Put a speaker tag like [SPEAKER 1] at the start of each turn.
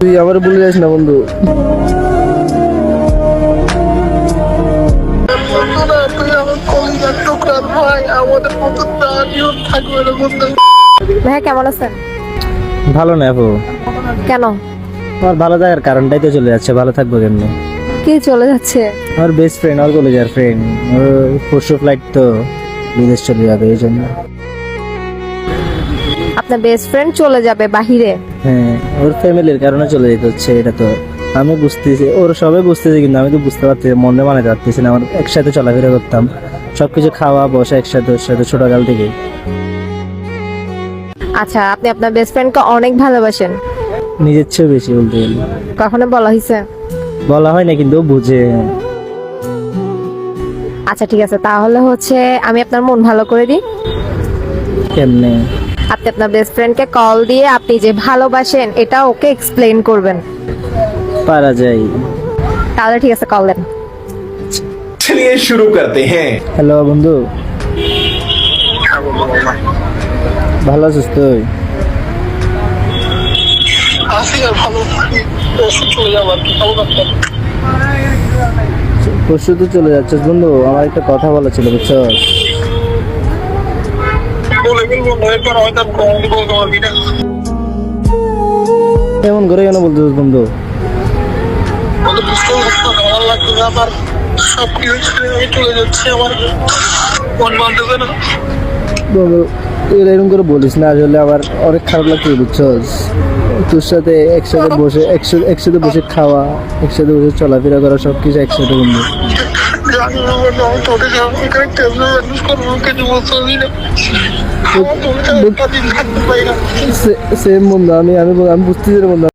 [SPEAKER 1] তুই আবার ভুলে যাস না বন্ধু।
[SPEAKER 2] ভাইয়া কেমন আছেন?
[SPEAKER 1] ভালো না আপু,
[SPEAKER 2] কেন?
[SPEAKER 1] আমার ভালো থাকার কারণটাই তো চলে যাচ্ছে, ভালো থাকবো কেমনি?
[SPEAKER 2] কি চলে যাচ্ছে?
[SPEAKER 1] আমার বেস্ট ফ্রেন্ড, আমার কলেজের ফ্রেন্ড, পরশু ফ্লাইট তো বিদেশ চলে যাবে এই জন্য।
[SPEAKER 2] আপনার বেস্ট ফ্রেন্ড চলে যাবে বাহিরে?
[SPEAKER 1] হ্যাঁ, ওর ফ্যামিলির কারণে চলে যেতে হচ্ছে, এটা তো আমি বুঝতেছি, ওর সবাই বুঝতেছে, কিন্তু আমি তো বুঝতে পারছি, মনে মানাতে পারতেছি না। আমার একসাথে চলাফেরা করতাম, সবকিছু খাওয়া বসা একসাথে, ওর সাথে ছোটকাল থেকে।
[SPEAKER 2] আচ্ছা, আপনি আপনার বেস্ট ফ্রেন্ডকে অনেক ভালোবাসেন,
[SPEAKER 1] নিজের চেয়েও বেশি বলতে গেলে।
[SPEAKER 2] কখনো বলা হয়েছে?
[SPEAKER 1] বলা হয় না, কিন্তু ও বুঝে।
[SPEAKER 2] আচ্ছা ঠিক আছে, তাহলে হচ্ছে আমি আপনার মন ভালো করে দিই।
[SPEAKER 1] কেমনে?
[SPEAKER 2] আপনি আপনার বেস্ট ফ্রেন্ডকে কল দিয়ে আপনি যে ভালোবাসেন এটা ওকে এক্সপ্লেইন করবেন।
[SPEAKER 1] পারা যায়।
[SPEAKER 2] তাহলে ঠিক আছে, কল দেন।
[SPEAKER 3] चलिए शुरू करते हैं।
[SPEAKER 1] হ্যালো বন্ধু, ভালো আছিস তুই? পরশু তো চলে যাচ্ছিস বন্ধু, আমার একটা কথা বলা ছিল বুঝছো। এমন করে কেন বলতেছিস বন্ধু? বন্ধু, তুই এরকম করে বলিস না, আসলে আমার অনেক খারাপ লাগছে বুঝছস। তোর সাথে একসাথে বসে একসাথে বসে খাওয়া, একসাথে বসে চলাফেরা করা, সবকিছু একসাথে বন্ধু। সেম বন্ধু, আমি আমি আমি বুঝতেছি না বন্ধু,